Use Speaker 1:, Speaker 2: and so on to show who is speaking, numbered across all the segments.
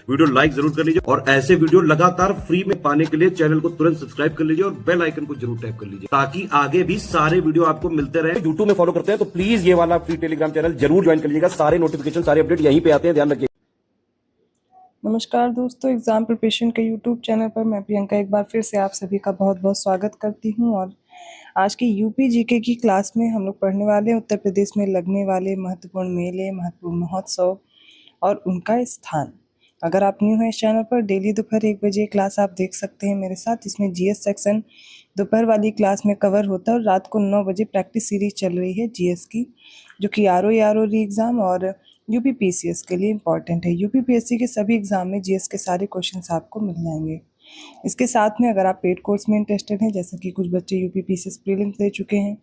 Speaker 1: Video like जरूर कर लीजिए और ऐसे वीडियो लगातार फ्री में पाने के लिए चैनल को तुरंत सब्सक्राइब कर लीजिए और बेल आइकन को जरूर टैप कर लीजिए ताकि आगे भी सारे वीडियो आपको मिलते रहे। यूट्यूब में फॉलो करते हैं तो प्लीज ये वाला फ्री टेलीग्राम चैनल जरूर ज्वाइन कर लीजिएगा। सारे नोटिफिकेशन सारे अपडेट यहीं पे आते हैं, ध्यान रखिए।
Speaker 2: नमस्कार दोस्तों, एग्ज़ाम प्रिपरेशन के यूट्यूब चैनल पर मैं प्रियंका एक बार फिर से आप सभी का बहुत बहुत स्वागत करती हूं। और आज की यूपी जीके की क्लास में हम लोग पढ़ने वाले हैं उत्तर प्रदेश में लगने वाले महत्वपूर्ण मेले, महत्वपूर्ण महोत्सव और उनका स्थान। अगर आप न्यू हैं इस चैनल पर, डेली दोपहर 1 बजे क्लास आप देख सकते हैं मेरे साथ। इसमें जीएस सेक्शन दोपहर वाली क्लास में कवर होता है और रात को 9 बजे प्रैक्टिस सीरीज चल रही है जीएस की, जो कि आरओ री एग्ज़ाम और यूपी पीसीएस के लिए इम्पॉर्टेंट है। यूपी पीएससी के सभी एग्जाम में जीएस के सारे क्वेश्चंस आपको मिल जाएंगे। इसके साथ में अगर आप पेड कोर्स में इंटरेस्टेड हैं, जैसे कि कुछ बच्चे यूपी पीसीएस प्रीलिम्स दे चुके हैं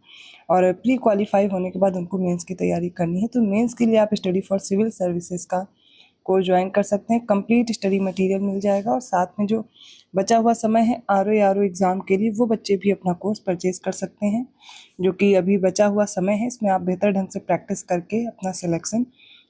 Speaker 2: और प्री क्वालिफाई होने के बाद उनको मेंस की तैयारी करनी है, तो मेंस के लिए आप स्टडी फॉर सिविल सर्विसेज का कोर्स ज्वाइन कर सकते हैं। कंप्लीट स्टडी मटेरियल मिल जाएगा और साथ में जो बचा हुआ समय है आरओ एग्ज़ाम के लिए, वो बच्चे भी अपना कोर्स परचेज कर सकते हैं। जो कि अभी बचा हुआ समय है, इसमें आप बेहतर ढंग से प्रैक्टिस करके अपना सिलेक्शन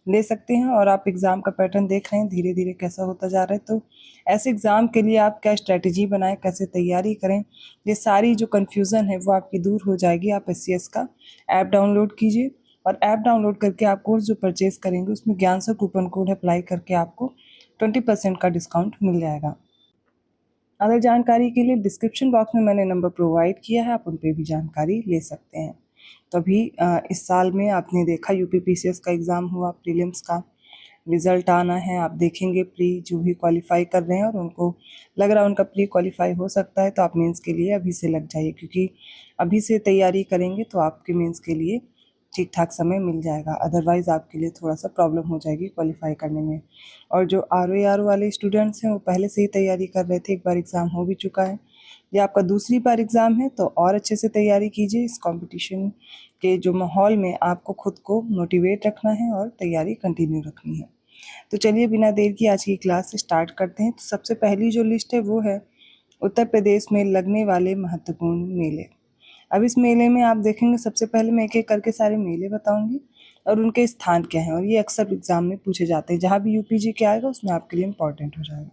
Speaker 2: ले सकते हैं। और आप एग्ज़ाम का पैटर्न देख रहे हैं धीरे धीरे कैसा होता जा रहा है, तो ऐसे एग्ज़ाम के लिए आप क्या स्ट्रैटेजी बनाएं, कैसे तैयारी करें, ये सारी जो कन्फ्यूज़न है वो आपकी दूर हो जाएगी। आप एससीएस का ऐप डाउनलोड कीजिए और ऐप डाउनलोड करके आप कोर्स जो परचेज़ करेंगे उसमें ज्ञान सर कूपन कोड अप्लाई करके आपको 20% का डिस्काउंट मिल जाएगा। अदर जानकारी के लिए डिस्क्रिप्शन बॉक्स में मैंने नंबर प्रोवाइड किया है, आप उन पर भी जानकारी ले सकते हैं। तो अभी इस साल में आपने देखा यूपी पीसीएस का एग्ज़ाम हुआ, प्रीलिम्स का रिज़ल्ट आना है। आप देखेंगे प्री जो भी क्वालिफाई कर रहे हैं और उनको लग रहा है उनका प्री क्वालिफाई हो सकता है, तो आप मेंस के लिए अभी से लग जाइए, क्योंकि अभी से तैयारी करेंगे तो आपके मेंस के लिए ठीक ठाक समय मिल जाएगा। अदरवाइज़ आपके लिए थोड़ा सा प्रॉब्लम हो जाएगी क्वालिफाई करने में। और जो आरओ वाले स्टूडेंट्स हैं वो पहले से ही तैयारी कर रहे थे, एक बार एग्ज़ाम हो भी चुका है, ये आपका दूसरी बार एग्ज़ाम है, तो और अच्छे से तैयारी कीजिए। इस कंपटीशन के जो माहौल में आपको खुद को मोटिवेट रखना है और तैयारी कंटिन्यू रखनी है। तो चलिए बिना देर की आज की क्लास स्टार्ट करते हैं। तो सबसे पहली जो लिस्ट है वो है उत्तर प्रदेश में लगने वाले महत्वपूर्ण मेले। अब इस मेले में आप देखेंगे, सबसे पहले मैं एक एक करके सारे मेले बताऊंगी और उनके स्थान क्या हैं, और ये अक्सर एग्जाम में पूछे जाते हैं। जहाँ भी यूपीजी के आएगा उसमें आपके लिए इम्पॉर्टेंट हो जाएगा।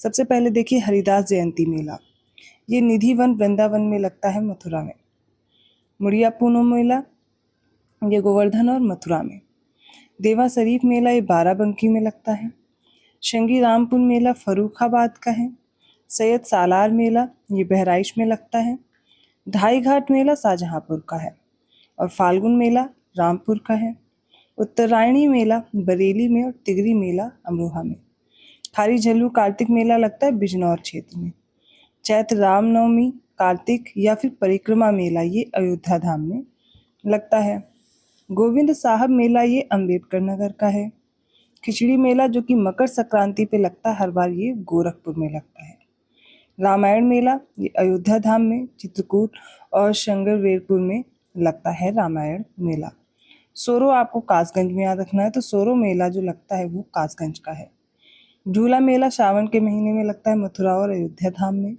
Speaker 2: सबसे पहले देखिए हरिदास जयंती मेला, ये निधि वन वृंदावन में लगता है मथुरा में। मुड़िया पूनम मेला ये गोवर्धन और मथुरा में। देवा शरीफ मेला ये बाराबंकी में लगता है। शंगी रामपुर मेला फर्रुखाबाद का है। सैयद सालार मेला ये बहराइच में लगता है। ढाई घाट मेला शाहजहाँपुर का है और फाल्गुन मेला रामपुर का है। उत्तरायणी मेला बरेली में और तिगरी मेला अमरोहा में। खारी झल्लू कार्तिक मेला लगता है बिजनौर क्षेत्र में। चैत्र रामनवमी कार्तिक या फिर परिक्रमा मेला ये अयोध्या धाम में लगता है। गोविंद साहब मेला ये अम्बेडकर नगर का है। खिचड़ी मेला जो कि मकर संक्रांति पे लगता है हर बार, ये गोरखपुर में लगता है। रामायण मेला ये अयोध्या धाम में, चित्रकूट और शंकरवेरपुर में लगता है रामायण मेला। सोरो आपको कासगंज में याद रखना है, तो सोरो मेला जो लगता है वो कासगंज का है। झूला मेला सावन के महीने में लगता है मथुरा और अयोध्या धाम में।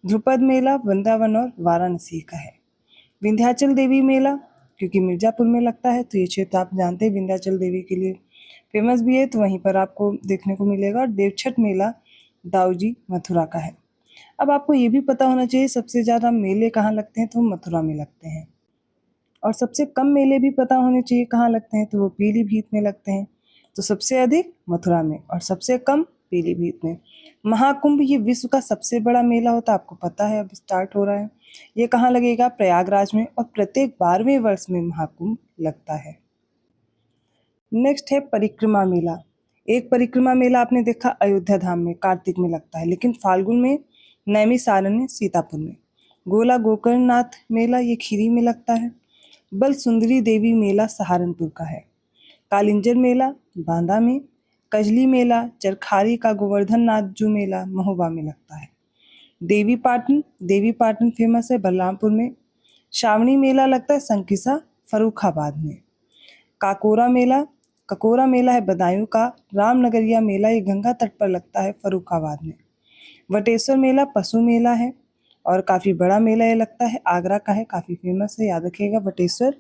Speaker 2: ध्रुपद मेला वृंदावन और वाराणसी का है। विंध्याचल देवी मेला क्योंकि मिर्जापुर में लगता है, तो ये क्षेत्र आप जानते हैं विंध्याचल देवी के लिए फेमस भी है, तो वहीं पर आपको देखने को मिलेगा। और देवछठ मेला दाऊजी मथुरा का है। अब आपको ये भी पता होना चाहिए सबसे ज़्यादा मेले कहाँ लगते हैं, तो मथुरा में लगते हैं। और सबसे कम मेले भी पता होने चाहिए कहाँ लगते हैं, तो वो पीलीभीत में लगते हैं। तो सबसे अधिक मथुरा में और सबसे कम पीलीभीत में। महाकुंभ ये विश्व का सबसे बड़ा मेला होता है, आपको पता है, अब स्टार्ट हो रहा है। ये कहाँ लगेगा? प्रयागराज में, और प्रत्येक 12वें वर्ष में महाकुंभ लगता है। नेक्स्ट है परिक्रमा मेला। एक परिक्रमा मेला आपने देखा अयोध्या धाम में कार्तिक में लगता है, लेकिन फाल्गुन में नैमिषारण्य सीतापुर में। गोला गोकर्णनाथ मेला ये खीरी में लगता है। बल सुंदरी देवी मेला सहारनपुर का है। कालिंजर मेला बांदा में। कजली मेला चरखारी का गोवर्धन नाथ जू मेला महोबा में लगता है। देवी पाटन फेमस है बलरामपुर में। श्रावणी मेला लगता है संकिसा फर्रुखाबाद में। ककोरा मेला है बदायूं का। रामनगरिया मेला ये गंगा तट पर लगता है फर्रुखाबाद में। वटेश्वर मेला पशु मेला है और काफ़ी बड़ा मेला ये लगता है, आगरा का है, काफ़ी फेमस है, याद रखिएगा। वटेश्वर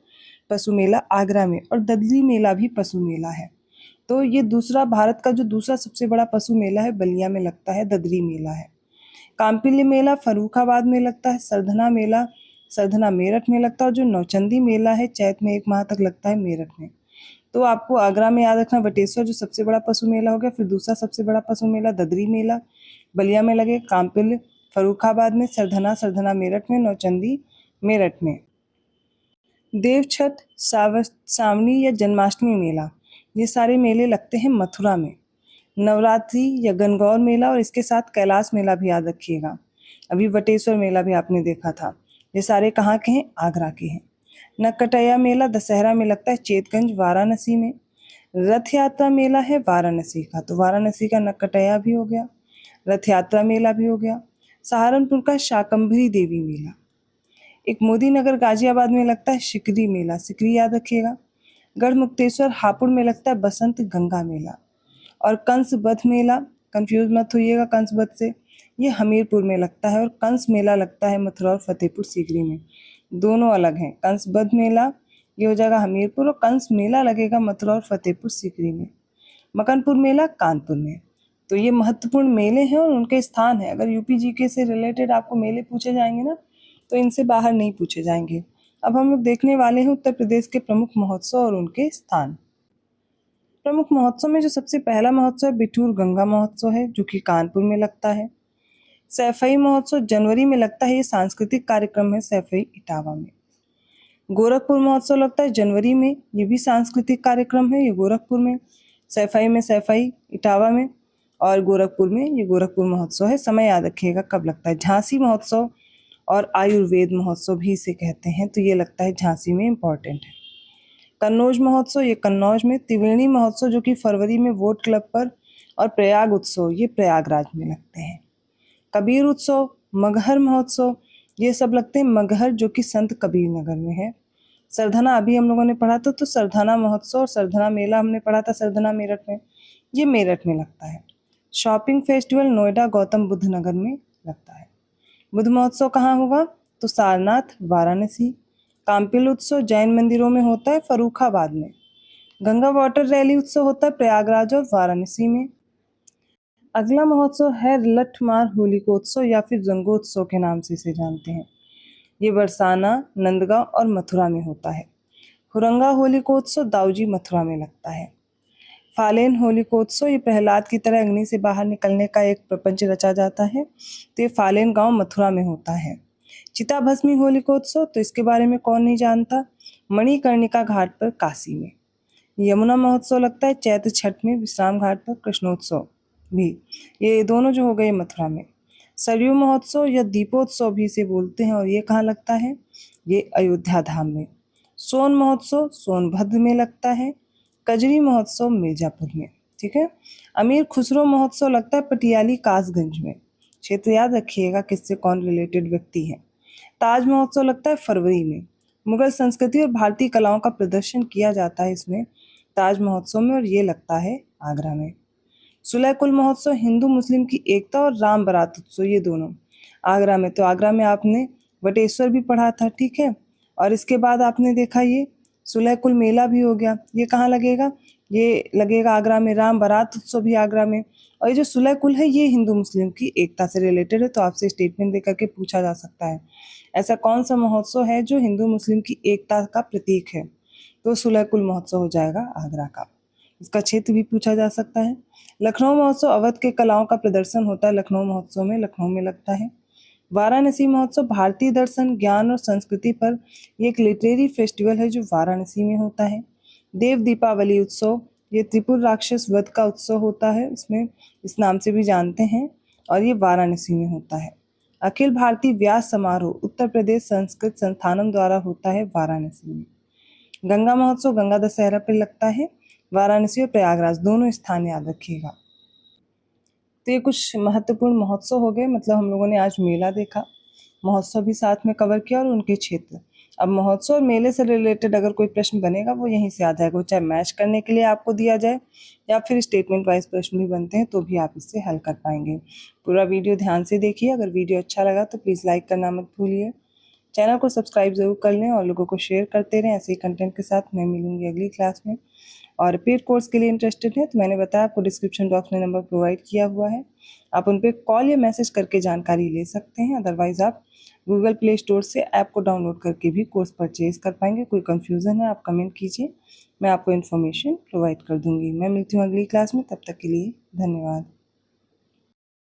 Speaker 2: पशु मेला आगरा में। और ददली मेला भी पशु मेला है। तो ये दूसरा भारत का जो दूसरा सबसे बड़ा पशु मेला है बलिया में लगता है, ददरी मेला है। कांपिल्य मेला फर्रुखाबाद में लगता है। सरधना मेला सरधना मेरठ में लगता है और जो नौचंदी मेला है चैत में 1 माह तक लगता है मेरठ में। तो आपको आगरा में याद रखना वटेश्वर जो सबसे बड़ा पशु मेला हो गया, फिर दूसरा सबसे बड़ा पशु मेला ददरी मेला बलिया में लगे, कांपिल्य फर्रुखाबाद में, सरधना मेरठ में, नौचंदी मेरठ में। देवछठ, सावनी या जन्माष्टमी मेला, ये सारे मेले लगते हैं मथुरा में। नवरात्रि या गणगौर मेला और इसके साथ कैलाश मेला भी याद रखिएगा। अभी वटेश्वर मेला भी आपने देखा था। ये सारे कहाँ के हैं? आगरा के हैं। नक्कटैया मेला दशहरा में लगता है चेतगंज वाराणसी में। रथ यात्रा मेला है वाराणसी का, तो वाराणसी का नक्कटैया भी हो गया, रथ यात्रा मेला भी हो गया। सहारनपुर का शाकंभरी देवी मेला। एक मोदी नगर गाजियाबाद में लगता है शिकरी मेला, सिकरी याद रखिएगा। गढ़मुक्तेश्वर हापुड़ में लगता है बसंत गंगा मेला। और कंस बध मेला, कंफ्यूज मत होइएगा कंस बध से, ये हमीरपुर में लगता है। और कंस मेला लगता है मथुरा और फतेहपुर सीकरी में, दोनों अलग हैं। कंस बध मेला ये हो जाएगा हमीरपुर और कंस मेला लगेगा मथुरा और फतेहपुर सीकरी में। मकनपुर मेला कानपुर में। तो ये महत्वपूर्ण मेले हैं और उनके स्थान है। अगर यूपी जीके से रिलेटेड आपको मेले पूछे जाएंगे ना तो इनसे बाहर नहीं पूछे जाएंगे। अब हम लोग देखने वाले हैं उत्तर प्रदेश के प्रमुख महोत्सव और उनके स्थान। प्रमुख महोत्सव में जो सबसे पहला महोत्सव बिठूर गंगा महोत्सव है जो कि कानपुर में लगता है। सैफई महोत्सव जनवरी में लगता है, ये सांस्कृतिक कार्यक्रम है सैफई इटावा में। गोरखपुर महोत्सव लगता है जनवरी में, ये भी सांस्कृतिक कार्यक्रम है, ये गोरखपुर में। सैफई में सैफई इटावा में और गोरखपुर में ये गोरखपुर महोत्सव है। समय याद रखिएगा कब लगता है। झांसी महोत्सव और आयुर्वेद महोत्सव भी इसे कहते हैं, तो ये लगता है झांसी में, इम्पॉर्टेंट है। कन्नौज महोत्सव ये कन्नौज में। त्रिवेणी महोत्सव जो कि फरवरी में वोट क्लब पर, और प्रयाग उत्सव ये प्रयागराज में लगते हैं। कबीर उत्सव, मगहर महोत्सव ये सब लगते हैं मगहर जो कि संत कबीर नगर में है। सरधना अभी हम लोगों ने पढ़ा था, तो सरधना महोत्सव और सरधना मेला हमने पढ़ा था सरधना मेरठ में, ये मेरठ में लगता है। शॉपिंग फेस्टिवल नोएडा गौतम बुद्ध नगर में लगता है। बुद्ध महोत्सव कहाँ होगा? तो सारनाथ वाराणसी। कांपिल उत्सव जैन मंदिरों में होता है फर्रुखाबाद में। गंगा वाटर रैली उत्सव होता है प्रयागराज और वाराणसी में। अगला महोत्सव है लठमार होलिकोत्सव या फिर रंगोत्सव के नाम से इसे जानते हैं। ये बरसाना, नंदगांव और मथुरा में होता है। हुरंगा होलिकोत्सव दाऊजी मथुरा में लगता है। फालेन होलिकोत्सव ये प्रहलाद की तरह अग्नि से बाहर निकलने का एक प्रपंच रचा जाता है, तो ये फालेन गांव मथुरा में होता है। चिता भस्मी होलिकोत्सव, तो इसके बारे में कौन नहीं जानता, मणिकर्णिका घाट पर काशी में। यमुना महोत्सव लगता है चैत्र छठ में विश्राम घाट पर। कृष्णोत्सव भी, ये दोनों जो हो गए मथुरा में। सरयू महोत्सव या दीपोत्सव भी इसे बोलते हैं, और ये कहाँ लगता है? ये अयोध्या धाम में। सोन महोत्सव सोनभद्र में लगता है। कजरी महोत्सव मिर्जापुर में, ठीक है। अमीर खुसरो महोत्सव लगता है पटियाली कासगंज में। क्षेत्र याद रखिएगा किससे कौन रिलेटेड व्यक्ति है। ताज महोत्सव लगता है फरवरी में। मुगल संस्कृति और भारतीय कलाओं का प्रदर्शन किया जाता है इसमें ताज महोत्सव में, और ये लगता है आगरा में। सुलह कुल महोत्सव हिंदू मुस्लिम की एकता और राम बारात उत्सव, ये दोनों आगरा में। तो आगरा में आपने वटेश्वर भी पढ़ा था, ठीक है। और इसके बाद आपने देखा ये सुलह कुल मेला भी हो गया, ये कहाँ लगेगा? ये लगेगा आगरा में। राम बारात उत्सव भी आगरा में। और ये जो सुलह कुल है ये हिंदू मुस्लिम की एकता से रिलेटेड है, तो आपसे स्टेटमेंट देकर के पूछा जा सकता है ऐसा कौन सा महोत्सव है जो हिंदू मुस्लिम की एकता का प्रतीक है? तो सुलह कुल महोत्सव हो जाएगा आगरा का। इसका क्षेत्र भी पूछा जा सकता है। लखनऊ महोत्सव अवध के कलाओं का प्रदर्शन होता है लखनऊ महोत्सव में, लखनऊ में लगता है। वाराणसी महोत्सव भारतीय दर्शन, ज्ञान और संस्कृति पर एक लिटरेरी फेस्टिवल है जो वाराणसी में होता है। देव दीपावली उत्सव ये त्रिपुर राक्षस वध का उत्सव होता है, इसमें इस नाम से भी जानते हैं, और ये वाराणसी में होता है। अखिल भारतीय व्यास समारोह उत्तर प्रदेश संस्कृत संस्थानम द्वारा होता है वाराणसी में। गंगा महोत्सव गंगा दशहरा पर लगता है। वाराणसी और प्रयागराज दोनों स्थान याद रखिएगा। तो ये कुछ महत्वपूर्ण महोत्सव हो गए, मतलब हम लोगों ने आज मेला देखा, महोत्सव भी साथ में कवर किया और उनके क्षेत्र। अब महोत्सव और मेले से रिलेटेड अगर कोई प्रश्न बनेगा वो यहीं से आ जाएगा, वो चाहे मैच करने के लिए आपको दिया जाए या फिर स्टेटमेंट वाइज प्रश्न भी बनते हैं तो भी आप इससे हल कर पाएंगे। पूरा वीडियो ध्यान से देखिए। अगर वीडियो अच्छा लगा तो प्लीज़ लाइक करना मत भूलिए। चैनल को सब्सक्राइब ज़रूर कर लें और लोगों को शेयर करते रहें। ऐसे ही कंटेंट के साथ मैं मिलूंगी अगली क्लास में। और पेड कोर्स के लिए इंटरेस्टेड है तो मैंने बताया आपको डिस्क्रिप्शन बॉक्स में नंबर प्रोवाइड किया हुआ है, आप उन पर कॉल या मैसेज करके जानकारी ले सकते हैं। अदरवाइज़ आप गूगल प्ले स्टोर से ऐप को डाउनलोड करके भी कोर्स परचेज कर पाएंगे। कोई कन्फ्यूज़न है आप कमेंट कीजिए, मैं आपको इन्फॉर्मेशन प्रोवाइड कर दूंगी। मैं मिलती हूँ अगली क्लास में, तब तक के लिए धन्यवाद।